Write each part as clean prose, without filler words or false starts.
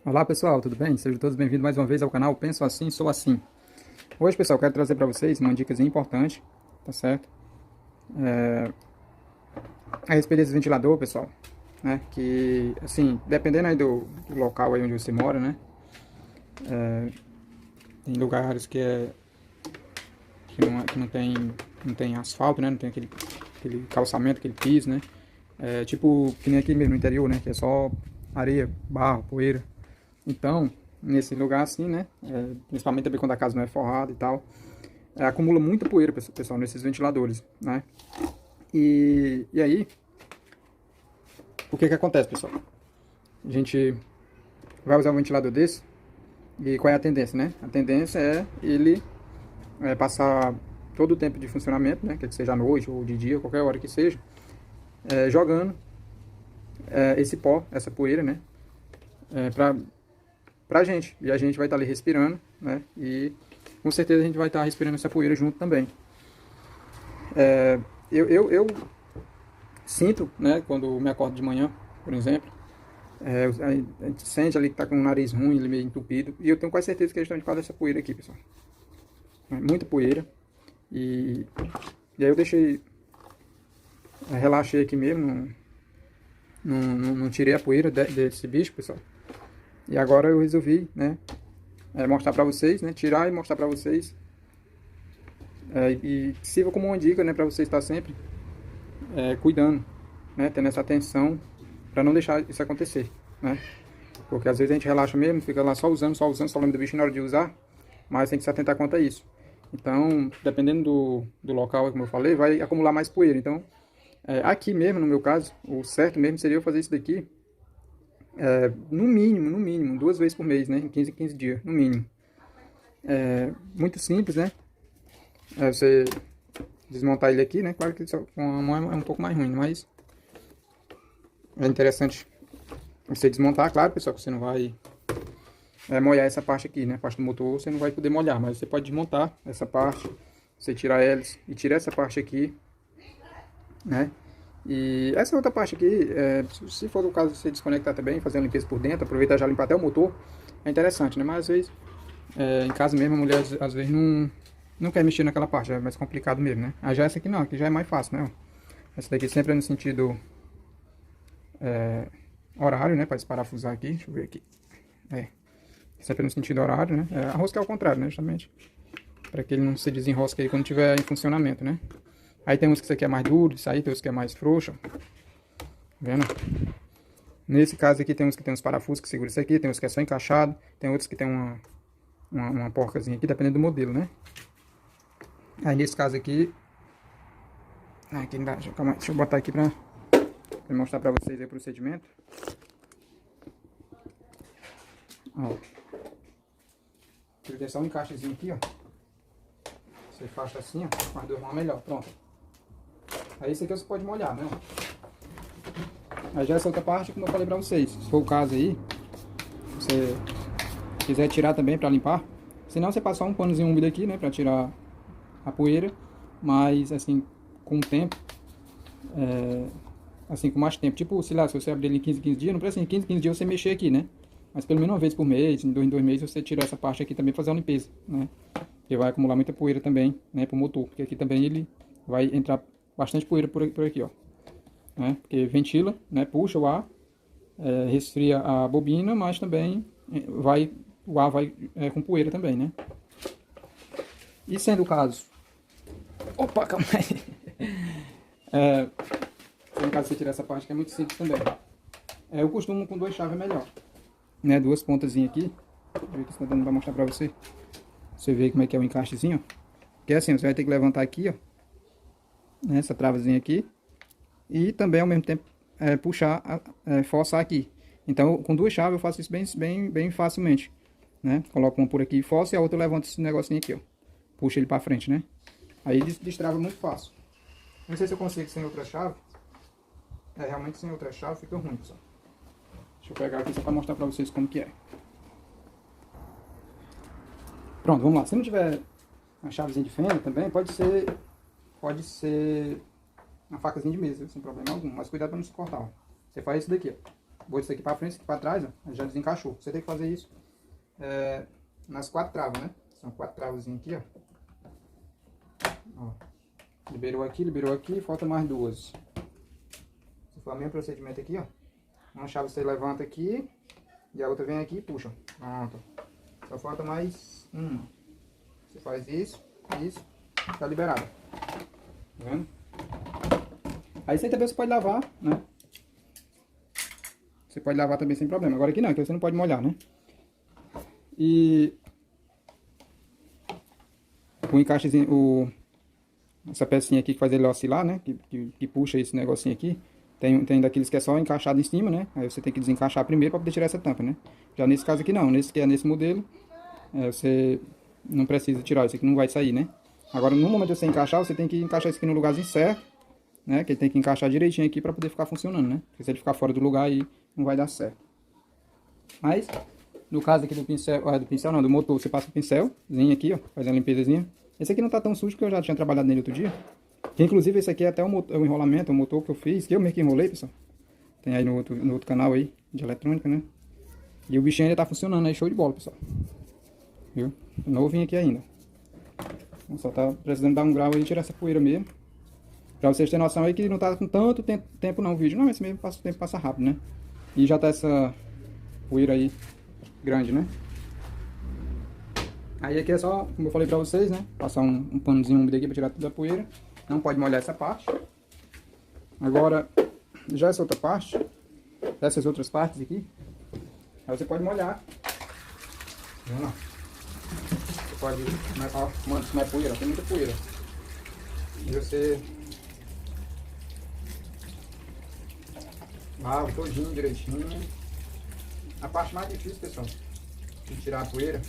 Olá pessoal, tudo bem? Sejam todos bem-vindos mais uma vez ao canal Penso Assim, Sou Assim. Hoje, pessoal, quero trazer para vocês uma dica importante, tá certo? A respeito desse ventilador, pessoal, né? Que, assim, dependendo aí do local aí onde você mora, né? Tem lugares que não tem asfalto, né? Não tem aquele calçamento, aquele piso, né? Tipo, que nem aqui mesmo no interior, né? Que é só areia, barro, poeira. Então, nesse lugar assim, né? Principalmente também quando a casa não é forrada e tal, acumula muita poeira, pessoal, nesses ventiladores, né? E aí, o que que acontece, pessoal? A gente vai usar um ventilador desse e qual é a tendência, né? A tendência é ele passar todo o tempo de funcionamento, né? Quer que seja à noite ou de dia, qualquer hora que seja, jogando esse pó, essa poeira, né? Pra gente. E a gente vai estar ali respirando, né? E com certeza a gente vai estar respirando essa poeira junto também. Eu sinto, né, quando me acordo de manhã, por exemplo, a gente sente ali que tá com o nariz ruim, ele meio entupido, e eu tenho quase certeza que é justamente por causa dessa poeira aqui, pessoal. Muita poeira, e, e aí eu deixei, relaxei aqui mesmo, não tirei a poeira desse bicho, pessoal. E agora eu resolvi, né, mostrar pra vocês, né, tirar e mostrar pra vocês, e sirva como uma dica, né, pra você estar sempre cuidando, né, tendo essa atenção para não deixar isso acontecer, né? Porque às vezes a gente relaxa mesmo, fica lá só lembra do bicho na hora de usar, mas tem que se atentar quanto a isso. Então, dependendo do local, como eu falei, vai acumular mais poeira. Então, aqui mesmo, no meu caso, o certo mesmo seria eu fazer isso daqui no mínimo, 2 vezes por mês, né? Em 15 em 15 dias, no mínimo. Muito simples, né? Você desmontar ele aqui, né? Claro que com a mão é um pouco mais ruim, mas é interessante você desmontar, claro, pessoal, que você não vai molhar essa parte aqui, né? A parte do motor você não vai poder molhar, mas você pode desmontar essa parte, você tira a hélice e tira essa parte aqui, né? E essa outra parte aqui, se for o caso de você desconectar também, fazer uma limpeza por dentro, aproveitar já limpar até o motor, é interessante, né? Mas às vezes, em casa mesmo, a mulher às vezes não quer mexer naquela parte, é mais complicado mesmo, né? Já essa aqui não, aqui já é mais fácil, né? Essa daqui sempre é no sentido horário, né? Para desparafusar aqui, deixa eu ver aqui. Sempre no sentido horário, né? A rosca é ao contrário, né? Justamente. Para que ele não se desenrosque aí quando estiver em funcionamento, né? Aí tem uns que isso aqui é mais duro de sair, tem uns que é mais frouxo. Vendo? Nesse caso aqui tem uns que tem uns parafusos que seguram isso aqui, tem uns que é só encaixado, tem outros que tem uma porcazinha aqui, dependendo do modelo, né? Aí nesse caso aqui... Aqui não dá, calma aí, deixa eu botar aqui pra mostrar pra vocês aí o procedimento. Ó. Ele tem só um encaixezinho aqui, ó. Você fecha assim, ó, com as duas mãos melhor, pronto. Aí esse aqui você pode molhar, né? Aí já essa outra parte, como eu falei pra vocês, se for o caso aí, você quiser tirar também pra limpar, senão você passar um panozinho úmido aqui, né, pra tirar a poeira, mas assim, com o tempo, assim, com mais tempo, tipo, sei lá, se você abrir ele em 15 15 dias, não precisa em 15 15 dias você mexer aqui, né? Mas pelo menos uma vez por mês, em 2 meses, você tira essa parte aqui também pra fazer uma limpeza, né? Porque vai acumular muita poeira também, né, pro motor, porque aqui também ele vai entrar bastante poeira por aqui, ó. Né? Porque ventila, né? Puxa o ar, resfria a bobina, mas também o ar vai com poeira também, né? E sendo o caso... Opa, calma aí. Sendo o caso você tirar essa parte que é muito simples também. Eu costumo com 2 chaves é melhor. Né? 2 pontazinhas aqui. Deixa eu ver aqui se tá dando pra mostrar pra você. Você vê como é que é o encaixezinho, ó. Que é assim, você vai ter que levantar aqui, ó. Né? Essa travazinha aqui. E também ao mesmo tempo puxar, forçar aqui. Então com 2 chaves eu faço isso bem facilmente, né? Coloco uma por aqui e forço e a outra eu levanto esse negocinho aqui, ó. Puxa ele pra frente, né? Aí destrava muito fácil. Não sei se eu consigo sem outra chave. Realmente sem outra chave fica ruim, pessoal. Deixa eu pegar aqui só pra mostrar pra vocês como que é. Pronto, vamos lá. Se não tiver uma chavezinha de fenda também, pode ser uma facazinha de mesa, sem problema algum. Mas cuidado para não se cortar, ó. Você faz isso daqui, ó. Vou isso aqui pra frente, isso aqui pra trás, ó. Já desencaixou. Você tem que fazer isso nas 4 travas, né? São 4 travazinhas aqui, ó. Liberou aqui, falta mais 2. Se for o mesmo procedimento aqui, ó. Uma chave você levanta aqui e a outra vem aqui e puxa. Pronto. Só falta mais uma. Você faz isso, tá liberado. Tá vendo? Aí você também pode lavar, né? Você pode lavar também sem problema. Agora aqui não, aqui você não pode molhar, né? E o encaixezinho, essa pecinha aqui que faz ele oscilar, né? Que puxa esse negocinho aqui. Tem daqueles que é só encaixado em cima, né? Aí você tem que desencaixar primeiro para poder tirar essa tampa, né? Já nesse caso aqui não, nesse modelo, você não precisa tirar, isso aqui não vai sair, né? Agora no momento de você encaixar, você tem que encaixar isso aqui no lugarzinho certo, né? Que ele tem que encaixar direitinho aqui para poder ficar funcionando, né? Porque se ele ficar fora do lugar aí não vai dar certo. Mas no caso aqui do pincel, do motor, você passa o pincelzinho aqui, ó, faz uma limpezazinha. Esse aqui não tá tão sujo porque eu já tinha trabalhado nele outro dia. Que, inclusive esse aqui é até o enrolamento, o motor que eu fiz, que eu mesmo que enrolei, pessoal. Tem aí no outro canal aí, de eletrônica, né? E o bichinho ainda tá funcionando aí, show de bola, pessoal. Viu? Novinho aqui ainda. Então, só tá precisando dar um grau aí e tirar essa poeira mesmo. Pra vocês terem noção aí que não tá com tanto tempo não o vídeo. Não, esse mesmo o tempo passa rápido, né? E já tá essa poeira aí grande, né? Aí aqui é só, como eu falei pra vocês, né? Passar um panozinho úmido aqui pra tirar toda a poeira. Não pode molhar essa parte. Agora, já essa outra parte, essas outras partes aqui, aí você pode molhar. Vamos lá. Você pode, ó, mano, isso não é poeira, tem muita poeira. E você lava todinho direitinho. A parte mais difícil, pessoal, de tirar a poeira,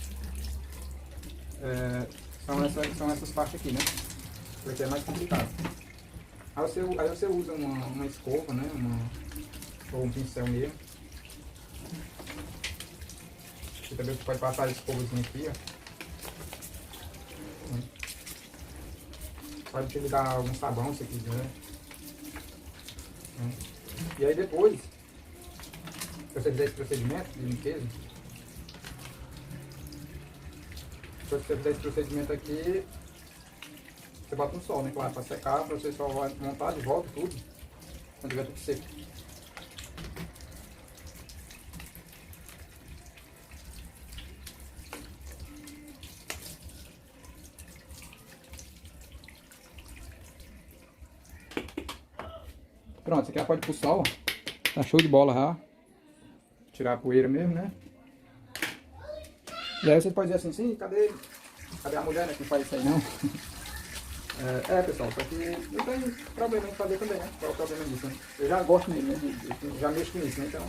são essas partes aqui, né? Porque é mais complicado. Aí você usa uma escova, né? Ou um pincel mesmo. Você também pode passar a escovazinha aqui, ó. Pode utilizar algum sabão se quiser. E aí depois, se você fizer esse procedimento de limpeza, se você fizer esse procedimento aqui, você bota no sol, né? Claro, para secar, para você só vai montar de volta tudo, quando tiver tudo seco. Pronto, isso aqui já pode ir pro sol, ó. Tá show de bola já. Tirar a poeira mesmo, né? E aí você pode dizer assim, sim, cadê a mulher, né, que faz isso aí, não? Pessoal, só que não tem problema em fazer também, né? Qual é o problema disso, né? Eu já gosto mesmo, né? Já mexo com isso, né? Então,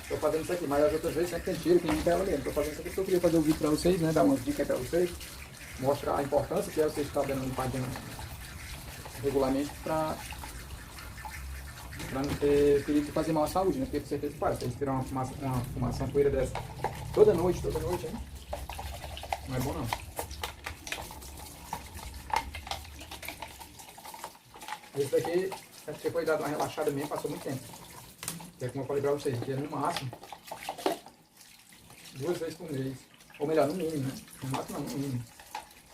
tô fazendo isso aqui, mas as outras vezes sempre tem tiro, que não tem ela mesmo. Tô fazendo isso aqui porque eu queria fazer um vídeo pra vocês, né? Dar umas dicas pra vocês. Mostrar a importância que é vocês estar dando limpadinha regularmente pra não ter perigo de fazer mal à saúde, né? Porque com certeza faz. Se você respirar uma fumaça, uma poeira dessa toda noite, hein? Não é bom não. Esse daqui, acho que foi dado uma relaxada mesmo, passou muito tempo. Que é como eu falei pra vocês, que é no máximo 2 vezes por mês. Ou melhor, no mínimo, né? No máximo não, no mínimo.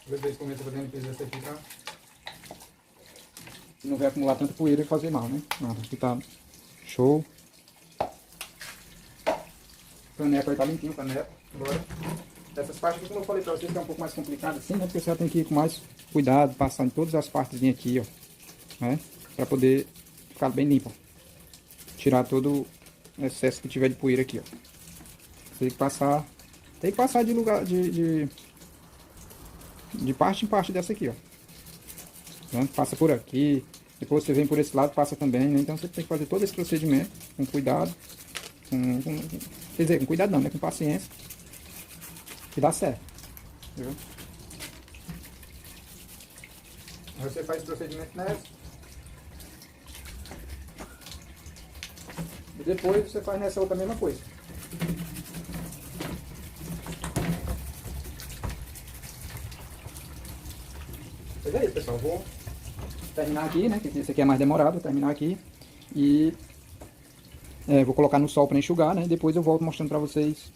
2 vezes por mês eu vou fazendo limpeza dessa aqui pra não vai acumular tanta poeira e fazer mal, né? Nada, aqui tá show. O caneco aí tá limpinho, o caneco. Agora, essas partes aqui, como eu falei pra vocês, que é um pouco mais complicado assim, né? Porque você já tem que ir com mais cuidado, passar em todas as partes aqui, ó. Né? Pra poder ficar bem limpo. Tirar todo o excesso que tiver de poeira aqui, ó. Tem que passar de lugar, de parte em parte dessa aqui, ó. Então, passa por aqui, depois você vem por esse lado, passa também, né? Então você tem que fazer todo esse procedimento com cuidado, quer dizer, com cuidado não, né? Com paciência, que dá certo, viu? Aí você faz esse procedimento nessa, e depois você faz nessa outra mesma coisa. Mas é isso, pessoal, vou terminar aqui, né, que esse aqui é mais demorado, vou terminar aqui e Vou colocar no sol para enxugar, né? Depois eu volto mostrando para vocês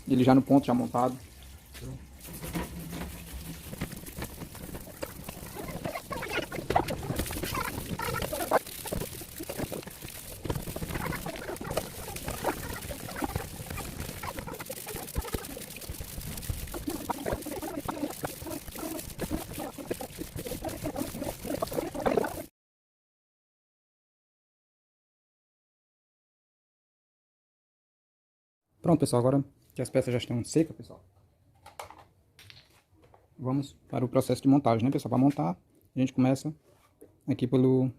ele já no ponto, já montado. Pronto, pessoal, agora que as peças já estão secas, pessoal, vamos para o processo de montagem, né, pessoal? Para montar, a gente começa aqui por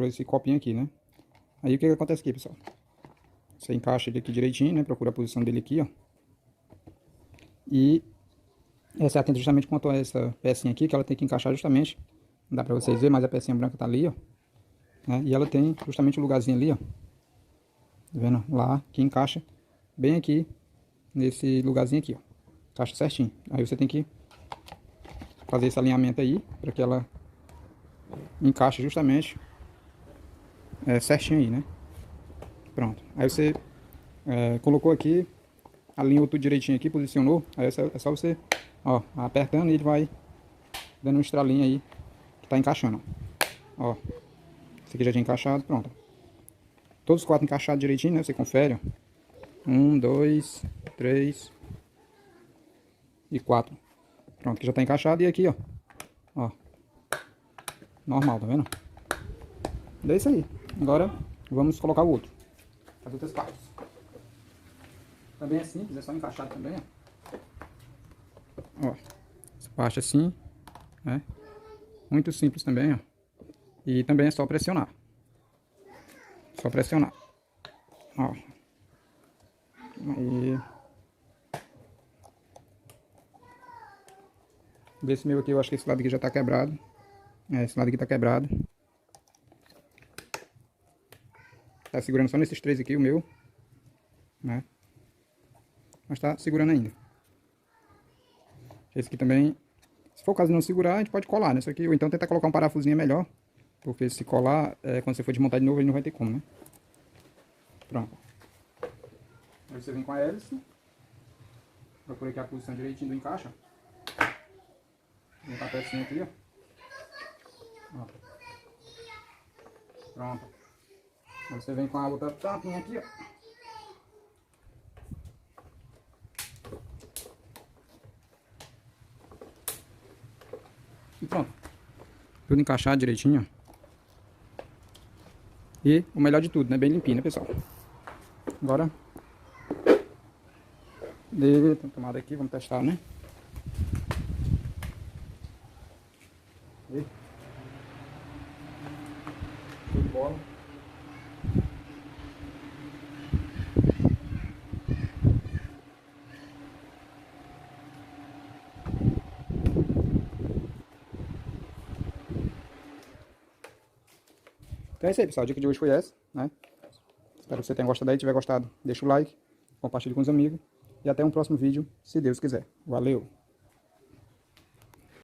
esse copinho aqui, né? Aí o que acontece aqui, pessoal? Você encaixa ele aqui direitinho, né? Procura a posição dele aqui, ó. E você atenta justamente quanto a essa pecinha aqui, que ela tem que encaixar justamente. Não dá pra vocês verem, mas a pecinha branca tá ali, ó. Né? E ela tem justamente o lugarzinho ali, ó. Tá vendo? Lá, que encaixa bem aqui, nesse lugarzinho aqui, ó. Encaixa certinho. Aí você tem que fazer esse alinhamento aí, para que ela encaixe justamente certinho aí, né? Pronto. Aí você colocou aqui, alinhou tudo direitinho aqui, posicionou. Aí é só você, ó, apertando e ele vai dando um estralinho aí, que tá encaixando, ó. Esse aqui já tinha encaixado, pronto. Todos os quatro encaixados direitinho, né? Você confere, ó. 1, 2, 3 e 4. Pronto, que já tá encaixado. E aqui, ó. Ó. Normal, tá vendo? É isso aí. Agora vamos colocar o outro. As outras partes. Também é simples, é só encaixar também, ó. Ó. Essa parte assim, né? Muito simples também, ó. E também é só pressionar. Só pressionar. Ó. Aí. Desse meu aqui, eu acho que esse lado aqui já tá quebrado. Esse lado aqui tá quebrado. Tá segurando só nesses três aqui, o meu. Né? Mas tá segurando ainda. Esse aqui também, se for o caso de não segurar, a gente pode colar, né? Isso aqui, ou então tentar colocar um parafusinho melhor. Porque se colar, quando você for desmontar de novo, ele não vai ter como, né? Pronto. Aí você vem com a hélice. Procura aqui a posição direitinho do encaixe. Vou botar a pecinha aqui, ó. Pronto. Aí você vem com a outra tampinha aqui, ó. E pronto. Tudo encaixado direitinho, ó. E o melhor de tudo, né? Bem limpinho, né, pessoal? Agora, tem tomada aqui, vamos testar, né? E... show de bola. Então é isso aí, pessoal. A dica de hoje foi essa, né? Espero que você tenha gostado aí. Se tiver gostado, deixa o like, compartilhe com os amigos. E até um próximo vídeo, se Deus quiser. Valeu!